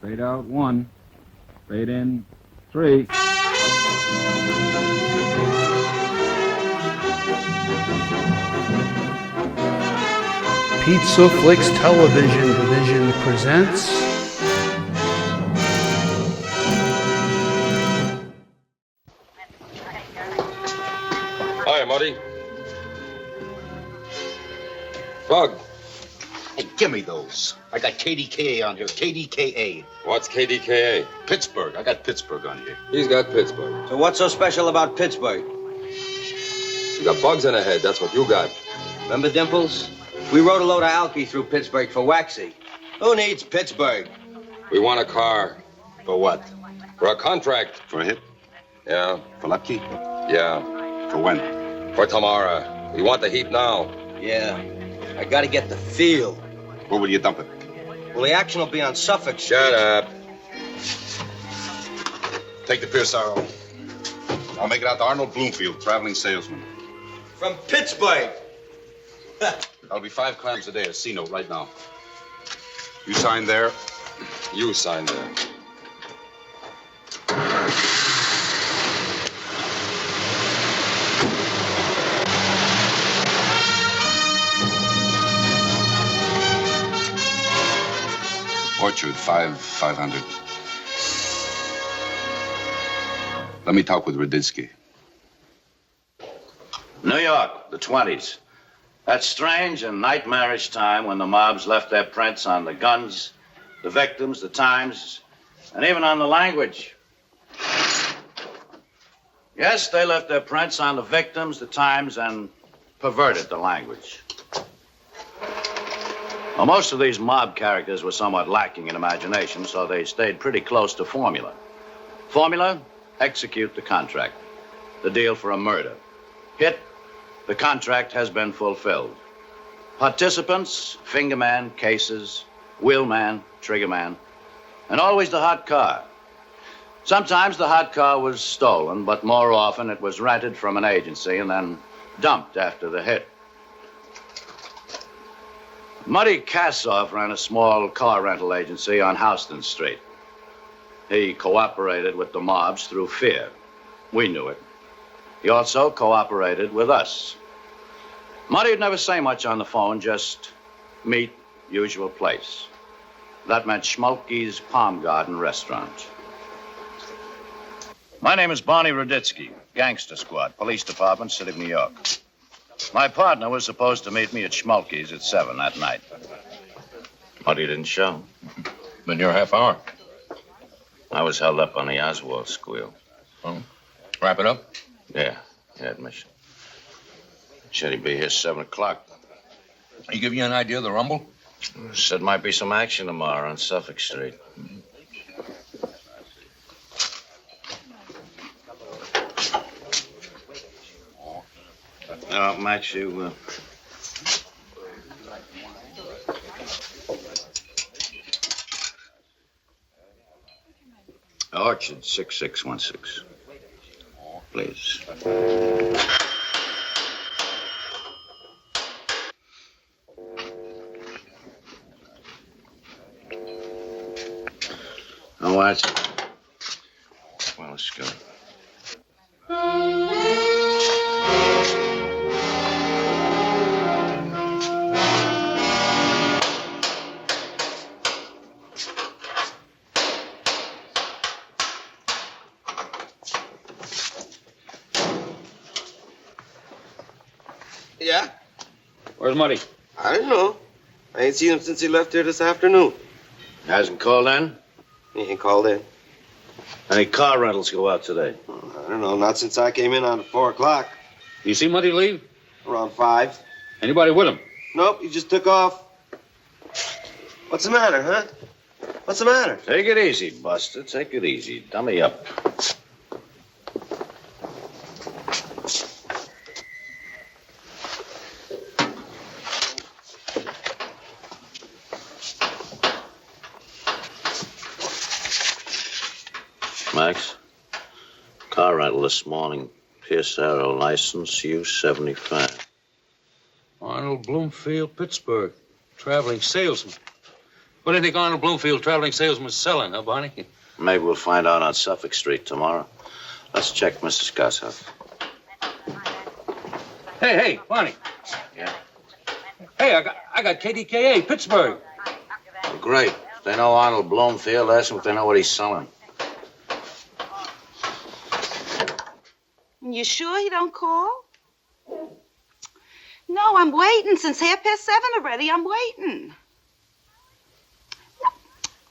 Fade out 1. Fade in 3. Pizza Flicks Television Division presents Hi, Muddy. Bug. Hey, give me those. I got KDKA on here. KDKA. What's KDKA? Pittsburgh. I got Pittsburgh on here. He's got Pittsburgh. So what's so special about Pittsburgh? You got bugs in the head. That's what you got. Remember Dimples? We rode a load of alky through Pittsburgh for Waxy. Who needs Pittsburgh? We want a car. For what? For a contract. For a hit? Yeah. For Lucky? Yeah. For when? For tomorrow. We want the heat now. Yeah. I gotta get the feel. Where will you dump it? Well, the action will be on Suffolk Street. Shut up. Take the Pierce Arrow. I'll make it out to Arnold Bloomfield, traveling salesman. From Pittsburgh. That'll be 5 clams a day, a C-note right now. You sign there. You sign there. Orchard, 500. Let me talk with Ruditsky. New York, the 20s. That strange and nightmarish time when the mobs left their prints on the guns, the victims, the times, and even on the language. Yes, they left their prints on the victims, the times, and perverted the language. Well, most of these mob characters were somewhat lacking in imagination, so they stayed pretty close to formula. Formula, execute the contract. The deal for a murder. Hit, the contract has been fulfilled. Participants, fingerman, cases, wheelman, triggerman, and always the hot car. Sometimes the hot car was stolen, but more often it was rented from an agency and then dumped after the hit. Muddy Kasoff ran a small car rental agency on Houston Street. He cooperated with the mobs through fear. We knew it. He also cooperated with us. Muddy'd never say much on the phone, just meet, usual place. That meant Schmolke's Palm Garden Restaurant. My name is Barney Ruditsky, Gangster Squad, Police Department, City of New York. My partner was supposed to meet me at Schmolke's at 7 that night. Muddy didn't show. Been here a half hour. I was held up on the Oswald squeal. Oh. Wrap it up? Yeah, admission. Said he'd be here 7 o'clock. He give you an idea of the rumble? Said might be some action tomorrow on Suffolk Street. Max, you, Orchard, 6616. Please. Oh, what? Well, let's go. Yeah? Where's Muddy? I don't know. I ain't seen him since he left here this afternoon. Hasn't called in? He ain't called in. Any car rentals go out today? I don't know, not since I came in on 4 o'clock. You see Muddy leave? Around 5. Anybody with him? Nope, he just took off. What's the matter, huh? What's the matter? Take it easy, Buster. Take it easy. Dummy up. Max, car rental this morning. Pierce Arrow, license U75. Arnold Bloomfield, Pittsburgh. Traveling salesman. What do you think Arnold Bloomfield, traveling salesman's selling, huh, Barney? Maybe we'll find out on Suffolk Street tomorrow. Let's check Mrs. Kasoff. Hey, Barney. Yeah? Hey, I got KDKA, Pittsburgh. Well, great. If they know Arnold Bloomfield, ask them if they know what he's selling. You sure he don't call? No, I'm waiting since 7:30 already. I'm waiting.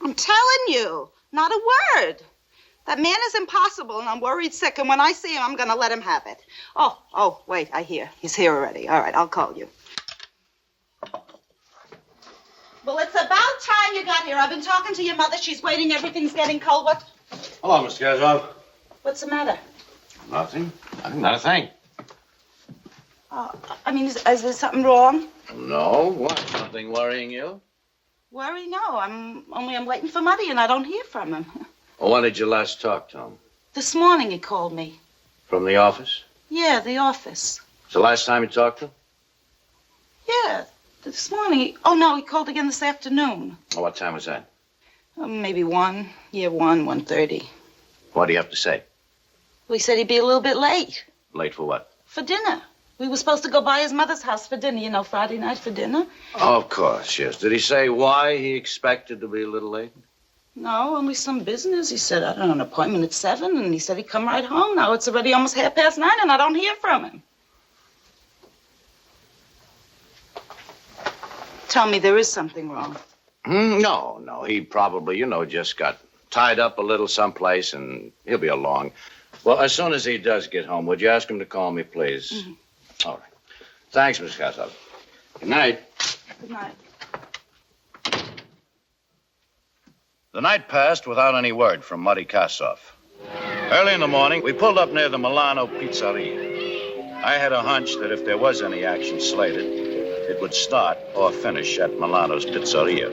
I'm telling you, not a word. That man is impossible, and I'm worried sick, and when I see him, I'm going to let him have it. Oh, wait, I hear. He's here already. All right, I'll call you. Well, it's about time you got here. I've been talking to your mother. She's waiting. Everything's getting cold. What? Hello, Mr. Kasoff. What's the matter? Nothing. Not a thing. I mean, is there something wrong? No. What? Something worrying you? Worry? No. I'm waiting for Muddy, and I don't hear from him. Well, when did you last talk to him? This morning he called me. From the office? Yeah, the office. It's the last time you talked to him? Yeah, this morning. Oh, no, he called again this afternoon. Oh, what time was that? Maybe 1. Yeah, 1:30. What do you have to say? Well, he said he'd be a little bit late. Late for what? For dinner. We were supposed to go by his mother's house for dinner, you know, Friday night for dinner. Oh, of course, yes. Did he say why he expected to be a little late? No, only some business. He said, I don't know, an appointment at 7, and he said he'd come right home. Now it's already almost 9:30, and I don't hear from him. Tell me there is something wrong. No. He probably, just got tied up a little someplace, and he'll be along. Well, as soon as he does get home, would you ask him to call me, please? Mm-hmm. All right. Thanks, Miss Kasoff. Good night. Good night. The night passed without any word from Muddy Kasoff. Early in the morning, we pulled up near the Milano Pizzeria. I had a hunch that if there was any action slated, it would start or finish at Milano's Pizzeria.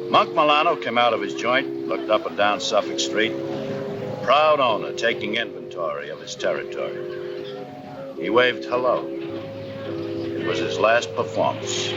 Monk Milano came out of his joint, looked up and down Suffolk Street, a proud owner taking inventory of his territory. He waved hello. It was his last performance.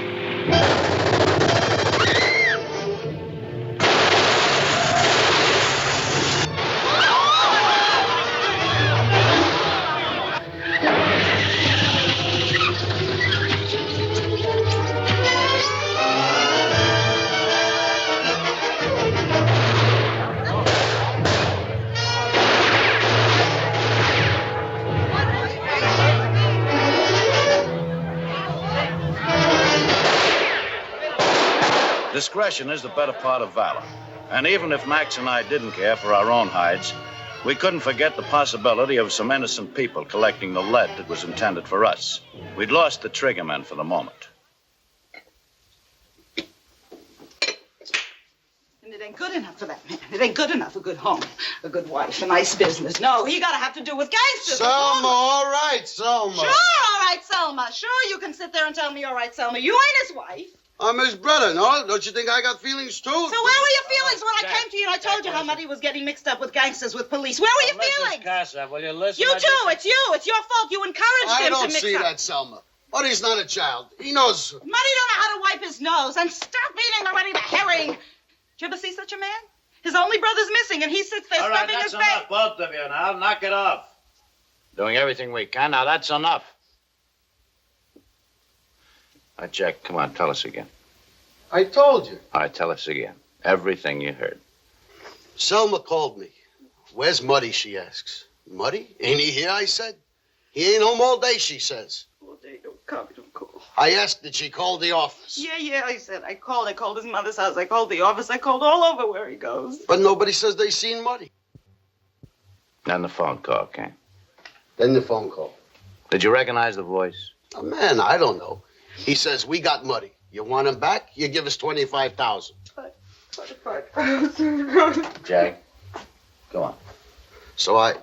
Discretion is the better part of valor. And even if Max and I didn't care for our own hides, we couldn't forget the possibility of some innocent people collecting the lead that was intended for us. We'd lost the triggermen for the moment. And it ain't good enough for that man. It ain't good enough. A good home, a good wife, a nice business. No, he gotta have to do with gangsters. Selma, all right, Selma. Sure, all right, Selma. Sure, you can sit there and tell me, all right, Selma. You ain't his wife. I'm his brother, no? Don't you think I got feelings, too? So where were your feelings when I came to you and I told you how Muddy was getting mixed up with gangsters, with police? Where were your feelings? Kasoff, will you listen? You too. It's you. It's your fault. You encouraged him to mix up. I don't see that, Selma. Muddy's not a child. He knows. Muddy don't know how to wipe his nose. And stop eating already the herring. Did you ever see such a man? His only brother's missing, and he sits there stuffing his face. All right, that's enough, both of you now. Knock it off. Doing everything we can. Now, that's enough. All right, Jack, come on, tell us again. I told you. All right, tell us again. Everything you heard. Selma called me. Where's Muddy, she asks. Muddy? Ain't he here, I said. He ain't home all day, she says. All day, don't come, don't call. I asked, did she call the office? Yeah, I said. I called his mother's house. I called the office. I called all over where he goes. But nobody says they seen Muddy. Then the phone call came. Then the phone call. Did you recognize the voice? Oh, man, I don't know. He says, we got Muddy. You want him back? You give us $25,000. Jack, go on. So I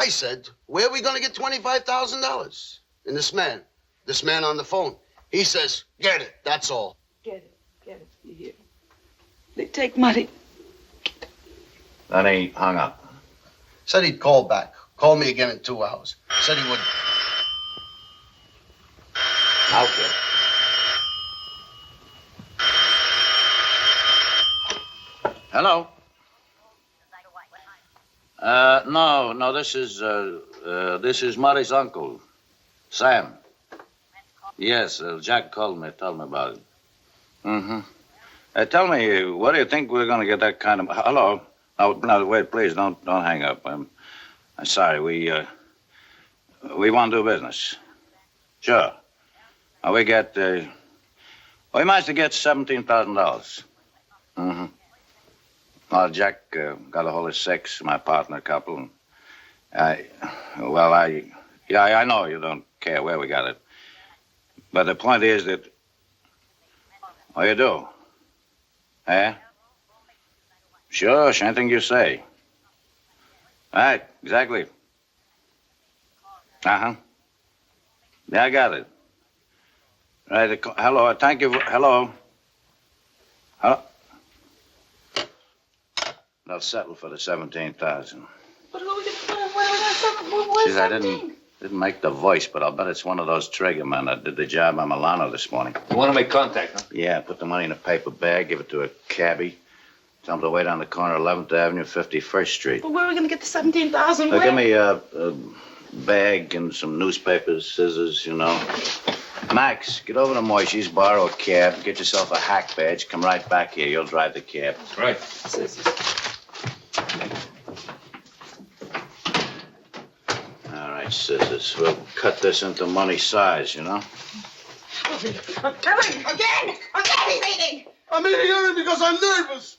said, where are we going to get $25,000? And this man on the phone, he says, get it, that's all. Get it, you hear? They take Muddy. Then he hung up. Said he'd call back. Call me again in 2 hours. Said he would. Okay. Hello? No, this is Muddy's uncle, Sam. Yes, Jack called me, told me about it. Mm-hmm. Tell me, what do you think we're going to get that kind of... Hello? No, wait, please, don't hang up. I'm sorry, we want to do business. Sure. We managed to get $17,000. Mm-hmm. Well, Jack got a hold of 6, my partner couple. I know you don't care where we got it. But the point is that... Oh, you do? Eh? Sure, anything you say. Right, exactly. Uh-huh. Yeah, I got it. Right, hello, thank you. Hello? Hello? They'll settle for the 17,000. But who are we going to... See, I didn't make the voice, but I'll bet it's one of those trigger men that did the job on Milano this morning. You want to make contact, huh? Yeah, put the money in a paper bag, give it to a cabbie. Tell him to wait on the corner of 11th Avenue, 51st Street. But where are we going to get the 17,000? Give me a bag and some newspapers, scissors, you know. Max, get over to Moishy's, borrow a cab, get yourself a hack badge, come right back here. You'll drive the cab. Right. All right, scissors. We'll cut this into money size, you know? I'm coming again! He's eating! I'm eating because I'm nervous.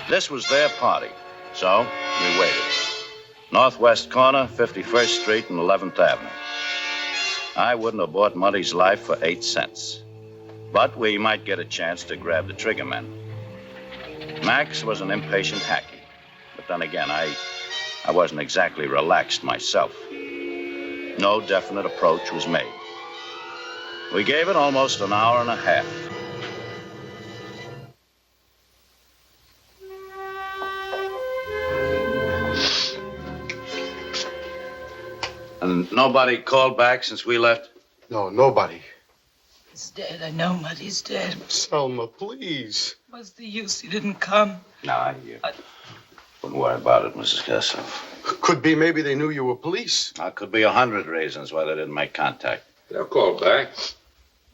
This was their party, so we waited. Northwest corner, 51st Street and 11th Avenue. I wouldn't have bought Muddy's life for 8 cents. But we might get a chance to grab the trigger men. Max was an impatient hacky. But then again, I wasn't exactly relaxed myself. No definite approach was made. We gave it almost an hour and a half. And nobody called back since we left? No, nobody. He's dead. I know Muddy's dead. Selma, please. What's the use? He didn't come. No, I wouldn't worry about it, Mrs. Kasoff. Could be maybe they knew you were police. Could be 100 reasons why they didn't make contact. They'll call back.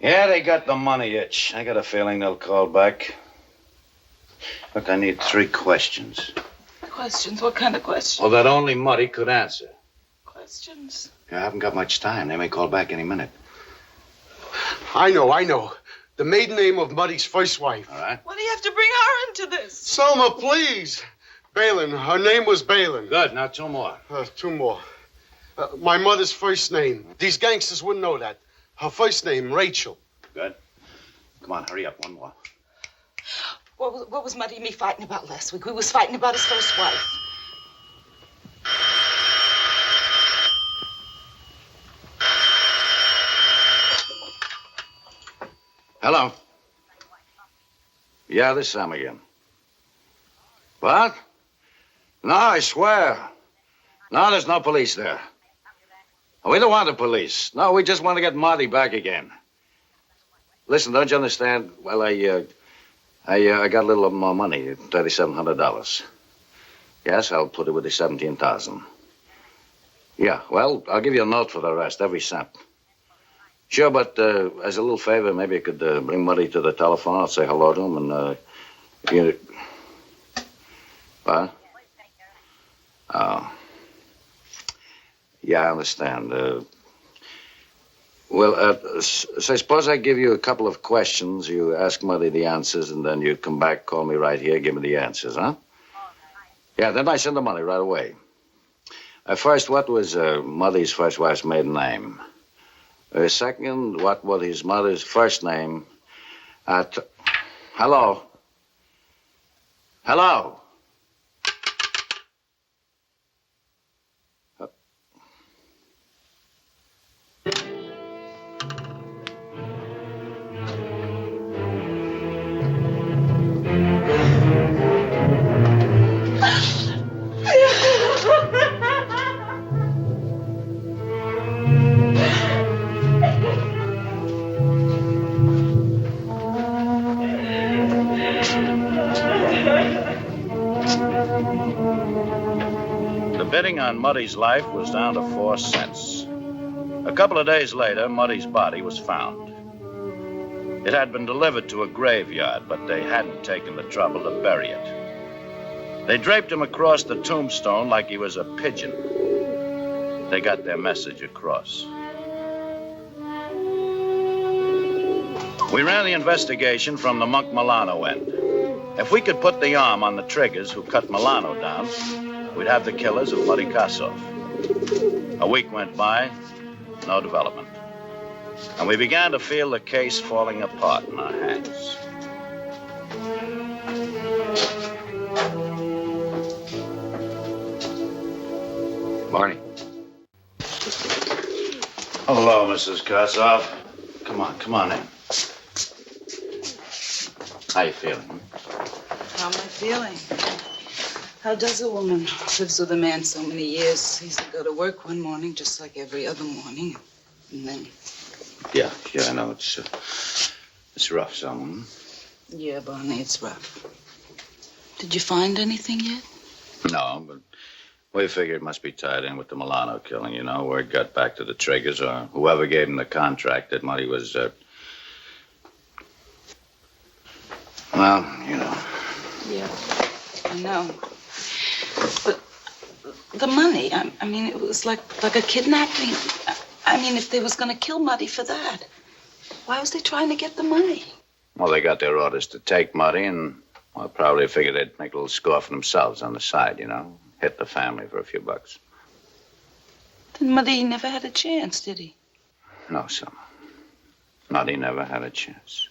Yeah, they got the money itch. I got a feeling they'll call back. Look, I need 3 questions. Questions? What kind of questions? Well, that only Muddy could answer. Questions? I haven't got much time. They may call back any minute. I know. The maiden name of Muddy's first wife. All right. Why do you have to bring her into this? Selma, please. Balin. Her name was Balin. Good. Now 2 more. 2 more. My mother's first name. These gangsters wouldn't know that. Her first name, Rachel. Good. Come on, hurry up. 1 more. What was Muddy and me fighting about last week? We was fighting about his first wife. Hello? Yeah, this Sam again. What? No, I swear. No, there's no police there. We don't want the police. No, we just want to get Marty back again. Listen, don't you understand? Well, I got a little more money, $3,700. Yes, I'll put it with the 17,000. Yeah, well, I'll give you a note for the rest, every cent. Sure, but as a little favor, maybe you could bring Marty to the telephone. I'll say hello to him and, What? Oh. Yeah, I understand. Say, suppose I give you a couple of questions. You ask Muddy the answers, and then you come back, call me right here, give me the answers, huh? Yeah, then I send the money right away. First, what was Muddy's first wife's maiden name? Second, what was his mother's first name? Hello? Hello? The bidding on Muddy's life was down to 4 cents. A couple of days later, Muddy's body was found. It had been delivered to a graveyard, but they hadn't taken the trouble to bury it. They draped him across the tombstone like he was a pigeon. They got their message across. We ran the investigation from the Monk Milano end. If we could put the arm on the triggers who cut Milano down, we'd have the killers of Muddy Kasoff. A week went by, no development. And we began to feel the case falling apart in our hands. Barney. Hello, Mrs. Kasoff. Come on in. How you feeling? How am I feeling? How does a woman who lives with a man so many years easily go to work one morning just like every other morning, and then... Yeah, I know. It's rough, someone. Yeah, Barney, it's rough. Did you find anything yet? No, but we figured it must be tied in with the Milano killing, you know, where it got back to the Triggers or whoever gave him the contract that Muddy was, well, you know. Yeah, I know. But the money, I mean, it was like a kidnapping. I mean, if they was going to kill Muddy for that, why was they trying to get the money? Well, they got their orders to take Muddy, and well, probably figured they'd make a little score for themselves on the side, you know, hit the family for a few bucks. Then Muddy never had a chance, did he? No, son. Muddy never had a chance.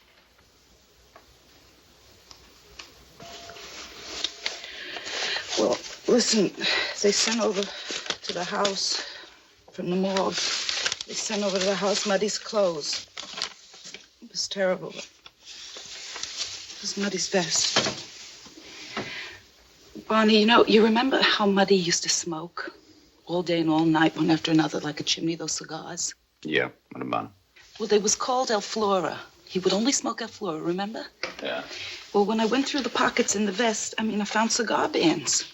Well, listen, they sent over to the house from the morgue. They sent over to the house Muddy's clothes. It was terrible. It was Muddy's vest. Barney, you remember how Muddy used to smoke all day and all night, one after another, like a chimney, those cigars? Yeah, what about him? Well, they was called El Flora. He would only smoke El Flora, remember? Yeah. Well, when I went through the pockets in the vest, I found cigar bands.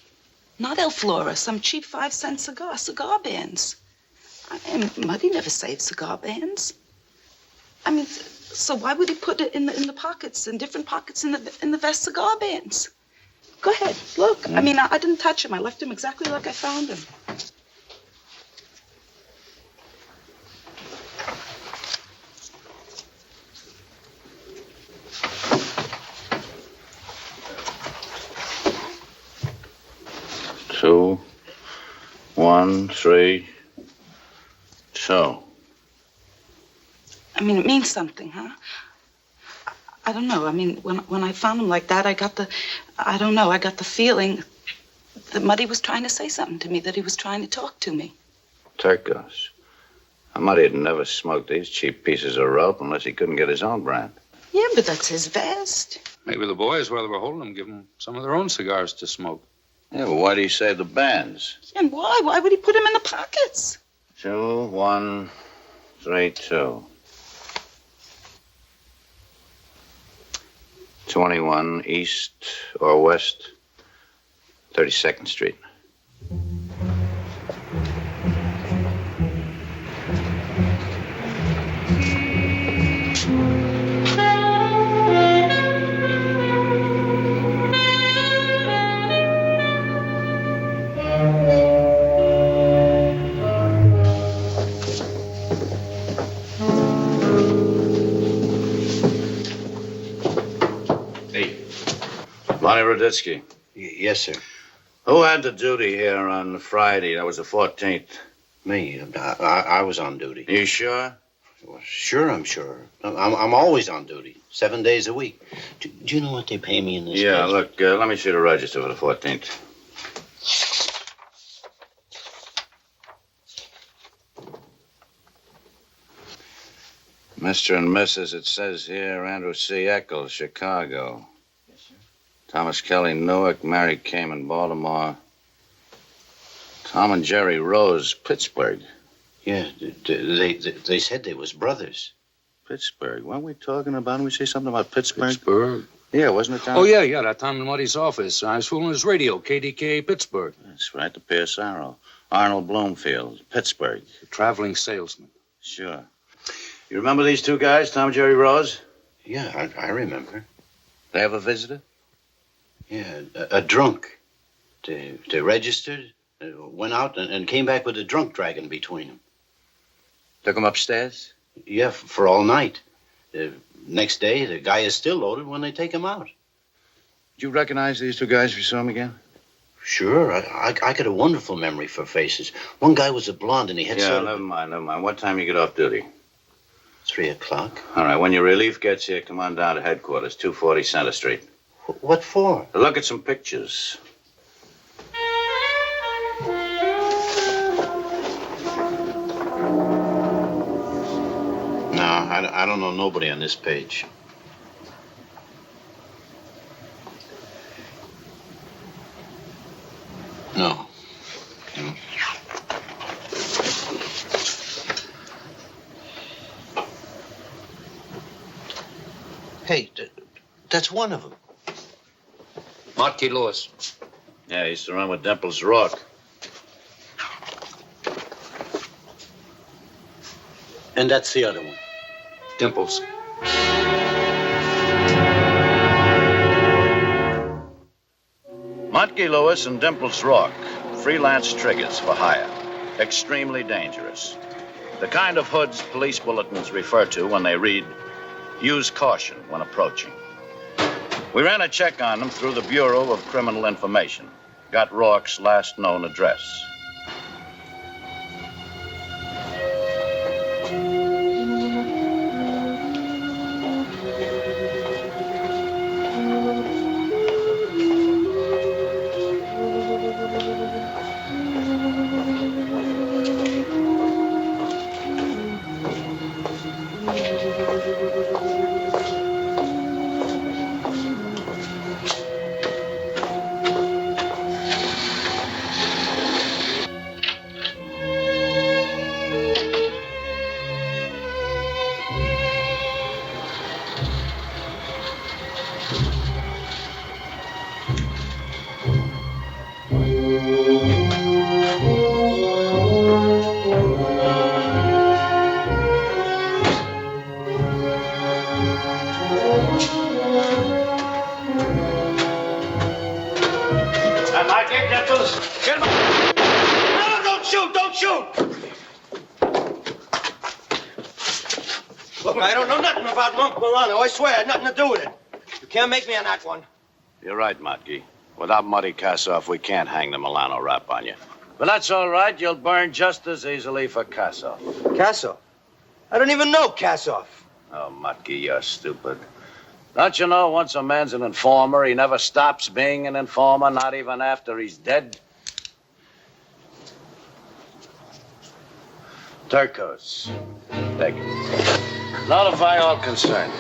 Not El Flora, some cheap 5-cent cigar bands. And Muddy never saved cigar bands. So why would he put it in the pockets, in different pockets in the vest cigar bands? Go ahead, look. I didn't touch him. I left him exactly like I found him. Two, 1, 3, so. It means something, huh? I don't know. When I found him like that, I got the feeling that Muddy was trying to say something to me, that he was trying to talk to me. Turcos. Muddy had never smoked these cheap pieces of rope unless he couldn't get his own brand. Yeah, but that's his vest. Maybe the boys, while they were holding him, give him some of their own cigars to smoke. Yeah, well, why do you save the bands? And why? Why would he put him in the pockets? 2, 1, 3, 2. 21 East or West 32nd Street. Barney Ruditsky. Yes, sir. Who had the duty here on Friday? That was the 14th. Me. I was on duty. You sure? Well, sure, I'm sure. I'm always on duty, 7 days a week. Do you know what they pay me in this Yeah, place? look, let me see the register for the 14th. Mr. and Mrs., it says here, Andrew C. Eccles, Chicago. Yes, sir. Thomas Kelly, Newark, Mary Kamen, Baltimore. Tom and Jerry Rose, Pittsburgh. Yeah, they said they was brothers. Pittsburgh. Weren't we talking about, didn't we say something about Pittsburgh? Pittsburgh. Yeah, wasn't it, Tom? Oh, yeah, that time in Muddy's office. I was fooling his radio, KDKA Pittsburgh. That's right, the Pierce Arrow. Arnold Bloomfield, Pittsburgh. A traveling salesman. Sure. You remember these two guys, Tom and Jerry Rose? Yeah, I remember. They have a visitor? Yeah, a drunk. They registered, went out, and came back with a drunk dragging between them. Took them upstairs? Yeah, for all night. Next day, the guy is still loaded when they take him out. Did you recognize these two guys if you saw them again? Sure, I got a wonderful memory for faces. One guy was a blonde and he had Yeah, never mind. What time you get off duty? 3 o'clock. All right, when your relief gets here, come on down to headquarters, 240 Center Street. What for? To look at some pictures. No, I don't know nobody on this page. No. Hey, that's one of them. Marty Lewis. Yeah, he used to run with Dimples Rock. And that's the other one. Dimples. Monty Lewis and Dimples Rock, freelance triggers for hire. Extremely dangerous. The kind of hoods police bulletins refer to when they read, use caution when approaching. We ran a check on them through the Bureau of Criminal Information. Got Rourke's last known address. Look, I don't know nothing about Monk Milano. I swear, I had nothing to do with it. You can't make me on that one. You're right, Motke. Without Muddy Kasoff, we can't hang the Milano rap on you. But that's all right. You'll burn just as easily for Kasoff. Kasoff? I don't even know Kasoff. Oh, Motke, you're stupid. Don't you know once a man's an informer, he never stops being an informer, not even after he's dead? Turcos. Take it. Notify all concerned.